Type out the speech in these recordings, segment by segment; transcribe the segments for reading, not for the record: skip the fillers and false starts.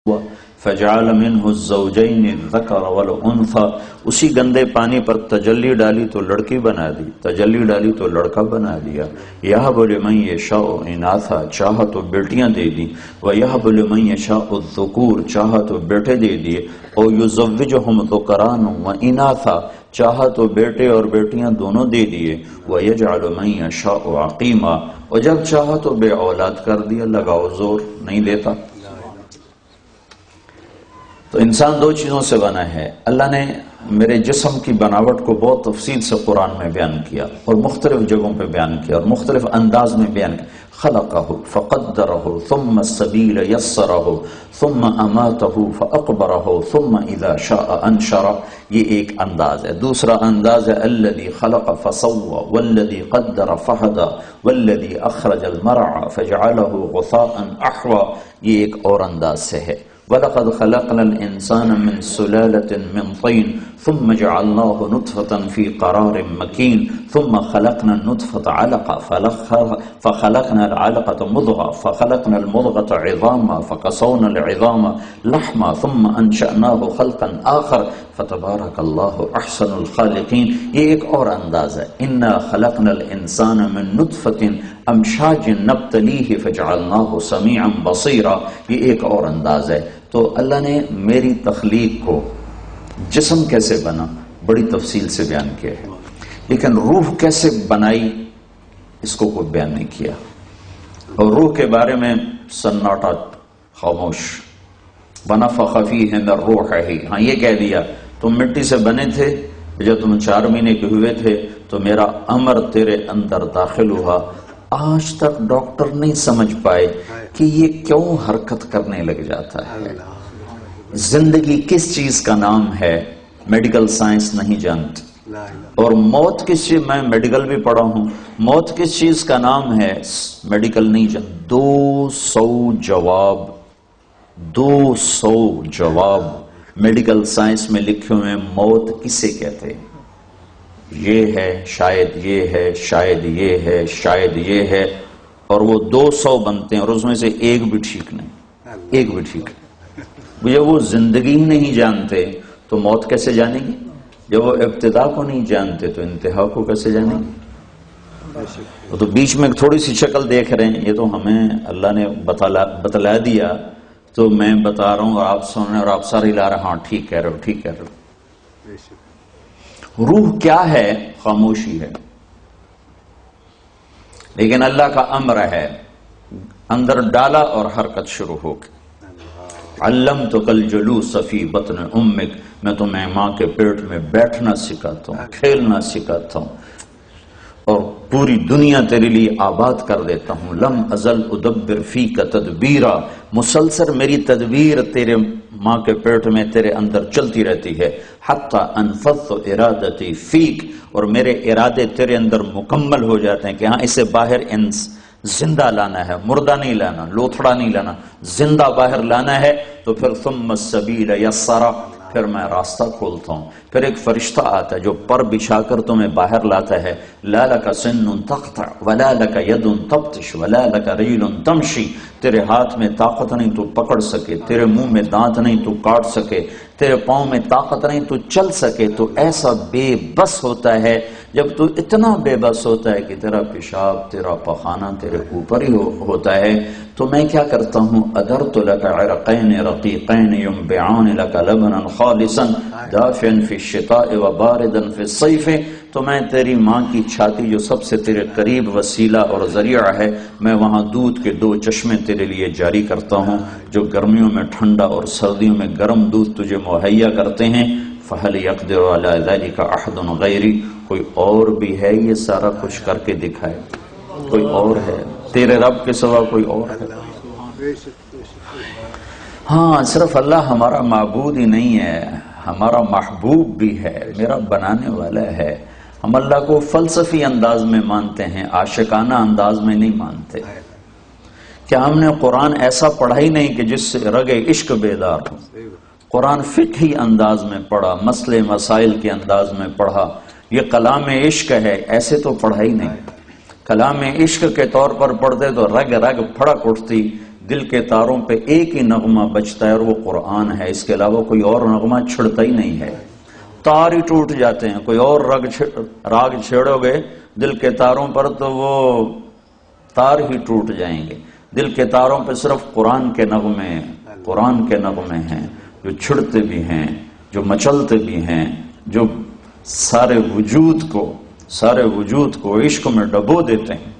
فجعل منه الزوجين الذكر والانثى، اسی گندے پانی پر تجلی ڈالی تو لڑکی بنا دی، تجلی ڈالی تو لڑکا بنا دیا۔ یہب لمن یشاء اناثا، چاہا تو بیٹیاں دے دی، ویہب لمن یشاء الذکور، چاہا تو بیٹے دے دیے، اور یزوجہم ذکرانا واناثا، چاہا تو بیٹے اور بیٹیاں دونوں دے دیے، ویجعل من یشاء عقیما، اور جب چاہا تو بے اولاد کر دیا، لگاؤ زور نہیں دیتا۔ تو انسان دو چیزوں سے بنا ہے۔ اللہ نے میرے جسم کی بناوٹ کو بہت تفصیل سے قرآن میں بیان کیا اور مختلف جگہوں پہ بیان کیا اور مختلف انداز میں بیان کیا۔ خلقہ فقدرہ ثم السبیل یسرہ ثم اماتہ فاقبرہ ثم اذا شاء انشرہ، یہ ایک انداز ہے۔ دوسرا انداز ہے الذی خلق فسوى والذی قدر فہدى والذی اخرج المرعى فجعلہ غثاء احوى، یہ ایک اور انداز سے ہے۔ وَلَقَدْ خَلَقْنَا الْإِنسَانَ مِنْ سُلَالَةٍ مِنْ طِينٍ ثُمَّ جَعَلْنَاهُ نُطْفَةً فِي قَرَارٍ مَكِينٍ ثُمَّ خَلَقْنَا النُّطْفَةَ عَلَقَةً فَخَلَقْنَا الْعَلَقَةَ مُضْغَةً فَخَلَقْنَا الْمُضْغَةَ عِظَامًا فَكَسَوْنَا الْعِظَامَ لَحْمًا ثُمَّ أَنشَأْنَاهُ خَلْقًا آخَرَ فَتَبَارَكَ اللَّهُ أَحْسَنُ الْخَالِقِينَ، یہ ایک اور انداز ہے۔ إِنَّا خَلَقْنَا الْإِنسَانَ مِنْ نُطْفَةٍ أَمْشَاجٍ نَبْتَلِيهِ فَجَعَلْنَاهُ سَمِيعًا بَصِيرًا، یہ ایک اور انداز ہے۔ تو اللہ نے میری تخلیق کو، جسم کیسے بنا بڑی تفصیل سے بیان کیا ہے، لیکن روح کیسے بنائی اس کو کوئی بیان نہیں کیا، اور روح کے بارے میں سناٹا، خاموش۔ ونفخ فیہ من روحہ، ہاں یہ کہہ دیا تم مٹی سے بنے تھے، جب تم 4 مہینے کے ہوئے تھے تو میرا امر تیرے اندر داخل ہوا۔ آج تک ڈاکٹر نہیں سمجھ پائے کہ یہ کیوں حرکت کرنے لگ جاتا ہے۔ زندگی کس چیز کا نام ہے میڈیکل سائنس نہیں جانتی، اور موت کس چیز، میں میڈیکل بھی پڑھا ہوں، موت کس چیز کا نام ہے میڈیکل نہیں جانتی۔ 200 جواب میڈیکل سائنس میں لکھے ہوئے ہیں، موت کسے کہتے ہیں، یہ ہے، شاید یہ ہے، شاید یہ ہے، شاید یہ ہے، اور وہ 200 بنتے ہیں اور اس میں سے ایک بھی ٹھیک نہیں، ایک بھی ٹھیک نہیں۔ جب وہ زندگی ہی نہیں جانتے تو موت کیسے جانیں گے؟ جب وہ ابتدا کو نہیں جانتے تو انتہا کو کیسے جانیں گے؟ تو بیچ میں تھوڑی سی شکل دیکھ رہے ہیں، یہ تو ہمیں اللہ نے بتلا دیا، تو میں بتا رہا ہوں اور آپ سن رہے ہیں اور آپ سارے لا رہے ہیں، ہاں ٹھیک کہہ رہے ہو، ٹھیک کہہ رہے ہو۔ روح کیا ہے؟ خاموشی ہے، لیکن اللہ کا امر ہے، اندر ڈالا اور حرکت شروع ہو گئی۔ علمتک الجلوس فی بطن امک، میں تمہیں ماں کے پیٹ میں بیٹھنا سکھاتا ہوں، کھیلنا سکھاتا ہوں، اور پوری دنیا تیرے لیے آباد کر دیتا ہوں۔ لم ازل ادبر فیک تدبیرا، مسلسل میری تدبیر تیرے ماں کے پیٹ میں تیرے اندر چلتی رہتی ہے۔ حتی انفذت ارادتی فیک، اور میرے ارادے تیرے اندر مکمل ہو جاتے ہیں کہ ہاں اسے باہر زندہ لانا ہے، مردہ نہیں لانا، لوتھڑا نہیں لانا، زندہ باہر لانا ہے۔ تو پھر ثم السبیل یسرا، پھر میں راستہ کھولتا ہوں، پھر ایک فرشتہ آتا ہے جو پر بچھا کر تمہیں باہر لاتا ہے۔ لا لک سن تقطع ولا لک ید تبطش ولا لک رجل تمشی، تیرے ہاتھ میں طاقت نہیں تو پکڑ سکے، تیرے منہ میں دانت نہیں تو کاٹ سکے، تیرے پاؤں میں طاقت نہیں تو چل سکے۔ تو ایسا بے بس ہوتا ہے جب تو اتنا بے بس ہوتا ہے کہ تیرا پیشاب، تیرا پخانہ تیرے اوپر ہی ہوتا ہے، تو میں کیا کرتا ہوں؟ ادرت لک عرقین رقیقین ینبعان لک لبنا خالصا دافعا فی الشتاء وباردا فی الصیف، تو میں تیری ماں کی چھاتی جو سب سے تیرے قریب وسیلہ اور ذریعہ ہے، میں وہاں دودھ کے 2 چشمے تیرے لیے جاری کرتا ہوں جو گرمیوں میں ٹھنڈا اور سردیوں میں گرم دودھ تجھے مہیا کرتے ہیں۔ فَهَلْ يَقْدِرُ عَلَى ذَلِكَ أَحَدٌ غَيْرِي، کوئی اور بھی ہے یہ سارا کچھ کر کے دکھائے؟ کوئی اور ہے تیرے رب کے سوا؟ کوئی اور ہے؟ ہاں، صرف اللہ ہمارا معبود ہی نہیں ہے، ہمارا محبوب بھی ہے، میرا بنانے والا ہے۔ ہم اللہ کو فلسفی انداز میں مانتے ہیں، عاشقانہ انداز میں نہیں مانتے۔ کیا ہم نے قرآن ایسا پڑھا ہی نہیں کہ جس سے رگ عشق بیدار ہو؟ قرآن فقہی انداز میں پڑھا، مسئلے مسائل کے انداز میں پڑھا، یہ کلام عشق ہے، ایسے تو پڑھا ہی نہیں۔ کلام عشق کے طور پر پڑھتے تو رگ رگ پھڑک اٹھتی، دل کے تاروں پہ ایک ہی نغمہ بجتا ہے اور وہ قرآن ہے، اس کے علاوہ کوئی اور نغمہ چھڑتا ہی نہیں ہے، تار ہی ٹوٹ جاتے ہیں۔ کوئی اور راگ چھیڑو گے دل کے تاروں پر تو وہ تار ہی ٹوٹ جائیں گے۔ دل کے تاروں پہ صرف قرآن کے نغمے ہیں جو چھڑتے بھی ہیں، جو مچلتے بھی ہیں، جو سارے وجود کو عشق میں ڈبو دیتے ہیں۔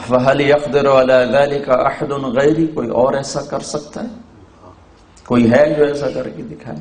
فَهَلْ يَقْدِرُ عَلَى ذَلِكَ أَحَدٌ غَيْرِي، کوئی اور ایسا کر سکتا ہے؟ کوئی ہے جو ایسا کر کے دکھائے؟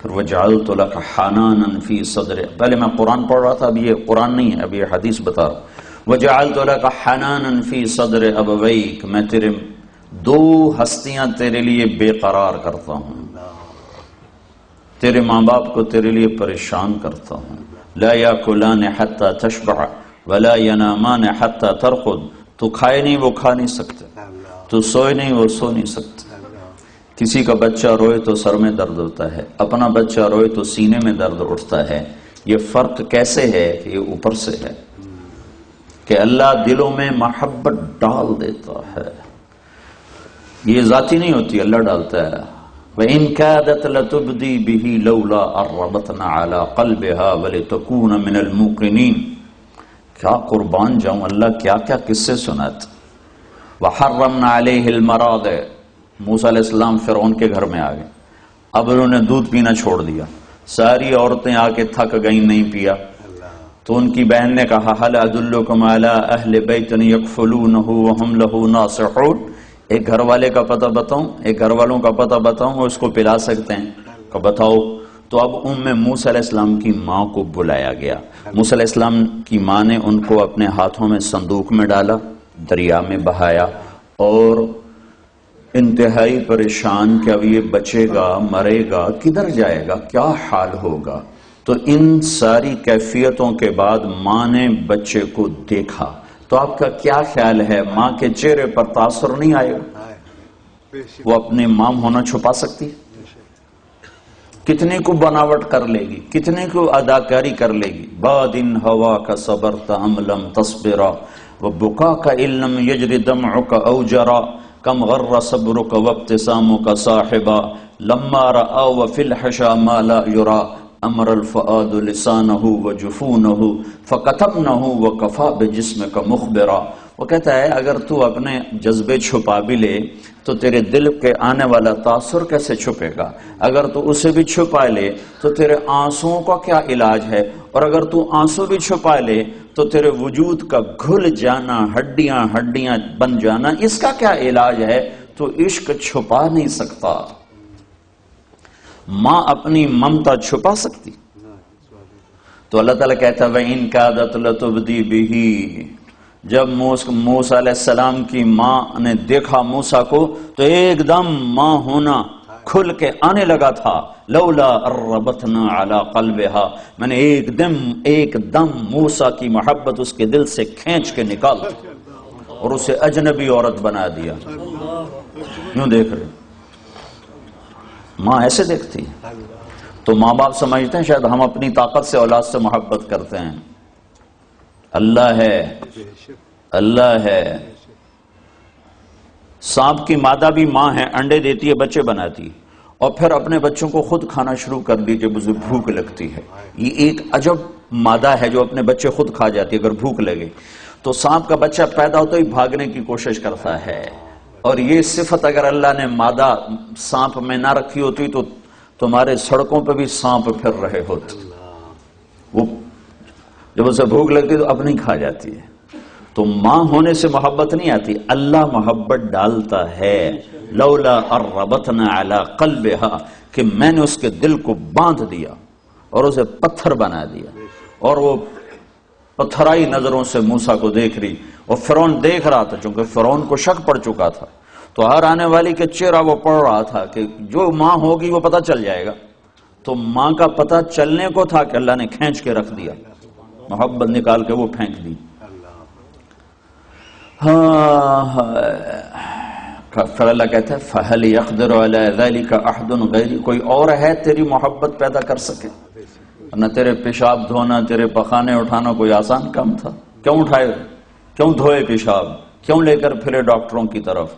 پھر وَجَعَلْتُ لَكَ حَنَانًا فِي صَدْرِكَ، پہلے میں قرآن پڑھ رہا تھا، اب یہ قرآن نہیں ہے، اب یہ حدیث بتا رہا ہوں۔ وَجَعَلْتُ لَكَ حَنَانًا فِي صَدْرِ أَبَوَيْكَ، میں تیرے دو ہستیاں تیرے لیے بے قرار کرتا ہوں، تیرے ماں باپ کو تیرے لیے پریشان کرتا ہوں۔ لا یاکلان حتی تشبع ولا ینامان حتی ترقد، تو کھائے نہیں وہ کھا نہیں سکتے، تو سوئے نہیں وہ سو نہیں سکتے۔ کسی کا بچہ روئے تو سر میں درد ہوتا ہے، اپنا بچہ روئے تو سینے میں درد اٹھتا ہے۔ یہ فرق کیسے ہے؟ کہ یہ اوپر سے ہے کہ اللہ دلوں میں محبت ڈال دیتا ہے، یہ ذاتی نہیں ہوتی، اللہ ڈالتا ہے۔ وَإِن كَادَتْ لَتُبْدِي بِهِ لَوْلَا أَرَّبَتْنَا عَلَىٰ قَلْبِهَا وَلِتَكُونَ مِنَ الْمُوقِنِينَ، کیا قربان جاؤں، اللہ کیا کیا قصے سناتے۔ وَحَرَّمْنَا عَلَيْهِ الْمَرَاضِعَ، موسیٰ علیہ السلام فرعون کے گھر میں آ گئے، اب انہوں نے دودھ پینا چھوڑ دیا، ساری عورتیں آ کے تھک گئیں، نہیں پیا، تو ان کی بہن نے کہا هَلْ أَدُلُّكُمْ عَلَىٰ أَهْلِ بَيْتٍ يَكْفُلُونَهُ وَهُمْ لَهُ نَاصِحُونَ، ایک گھر والے کا پتہ بتاؤں، ایک گھر والوں کا پتہ بتاؤں وہ اس کو پلا سکتے ہیں، کہ بتاؤ۔ تو اب موسیٰ علیہ السلام کی ماں کو بلایا گیا، موسیٰ علیہ السلام کی ماں نے ان کو اپنے ہاتھوں میں صندوق میں ڈالا، دریا میں بہایا، اور انتہائی پریشان کہ اب یہ بچے گا، مرے گا، کدھر جائے گا، کیا حال ہوگا۔ تو ان ساری کیفیتوں کے بعد ماں نے بچے کو دیکھا، تو آپ کا کیا خیال ہے ماں کے چہرے پر تاثر نہیں آئے گا؟ وہ اپنے مام ہونا چھپا سکتی، کتنے کو بناوٹ کر لے گی، کتنے کو اداکاری کر لے گی۔ بادن ہوا کا صبرت ام لم تصبرا وبکا کا علم یجری دمعک او جرا کم غر صبرک وابتسامک صاحبا لما رآ وفی الحشا ما لا یرا امر الفؤاد لسانہ وجفونہ فکتمنہ وکفا بجسمک مخبرا۔ وہ کہتا ہے اگر تو اپنے جذبے چھپا بھی لے تو تیرے دل کے آنے والا تاثر کیسے چھپے گا؟ اگر تو اسے بھی چھپا لے تو تیرے آنسوؤں کا کیا علاج ہے؟ اور اگر تو آنسو بھی چھپا لے تو تیرے وجود کا گھل جانا، ہڈیاں بن جانا، اس کا کیا علاج ہے؟ تو عشق چھپا نہیں سکتا۔ ماں اپنی ممتا چھپا سکتی؟ تو اللہ تعالیٰ کہتا ہے وَإِن كَادَتْ لَتُبْدِي بِهِ، جب موسیٰ علیہ السلام کی ماں نے دیکھا موسیٰ کو تو ایک دم ماں ہونا کھل کے آنے لگا تھا۔ لولا اربتنا علی قلبہا، میں نے ایک دم موسیٰ کی محبت اس کے دل سے کھینچ کے نکال دی اور اسے اجنبی عورت بنا دیا۔ یوں دیکھ رہے ماں ایسے دیکھتی، تو ماں باپ سمجھتے ہیں شاید ہم اپنی طاقت سے اولاد سے محبت کرتے ہیں، اللہ ہے۔ سانپ کی مادہ بھی ماں ہے، انڈے دیتی ہے، بچے بناتی، اور پھر اپنے بچوں کو خود کھانا شروع کر دی جب اسے بھوک لگتی ہے۔ یہ ایک عجب مادہ ہے جو اپنے بچے خود کھا جاتی ہے اگر بھوک لگے۔ تو سانپ کا بچہ پیدا ہوتا ہی بھاگنے کی کوشش کرتا ہے، اور یہ صفت اگر اللہ نے مادہ سانپ میں نہ رکھی ہوتی تو تمہارے سڑکوں پہ بھی سانپ پھر رہے ہوتے۔ وہ جب اسے بھوک لگتی تو اپنی کھا جاتی ہے۔ تو ماں ہونے سے محبت نہیں آتی، اللہ محبت ڈالتا ہے۔ لولا اربتنا علی قلبہا، کہ میں نے اس کے دل کو باندھ دیا اور اسے پتھر بنا دیا، اور وہ پتھرائی نظروں سے موسیٰ کو دیکھ رہی، اور فرعون دیکھ رہا تھا، چونکہ فرعون کو شک پڑ چکا تھا، تو ہر آنے والی کے چہرہ وہ پڑھ رہا تھا کہ جو ماں ہوگی وہ پتہ چل جائے گا۔ تو ماں کا پتہ چلنے کو تھا کہ اللہ نے کھینچ کے رکھ دیا، محبت نکال کے وہ پھینک دی۔ پھر اللہ کہتا ہے فَهَلْ يَقْدِرُ عَلَىٰ ذَلِكَ أَحَدٌ غَيْرِي، کوئی اور ہے تیری محبت پیدا کر سکے؟ نہ تیرے پیشاب دھونا، تیرے پخانے اٹھانا کوئی آسان کام تھا، کیوں اٹھائے؟ کیوں دھوئے پیشاب، کیوں لے کر پھرے ڈاکٹروں کی طرف،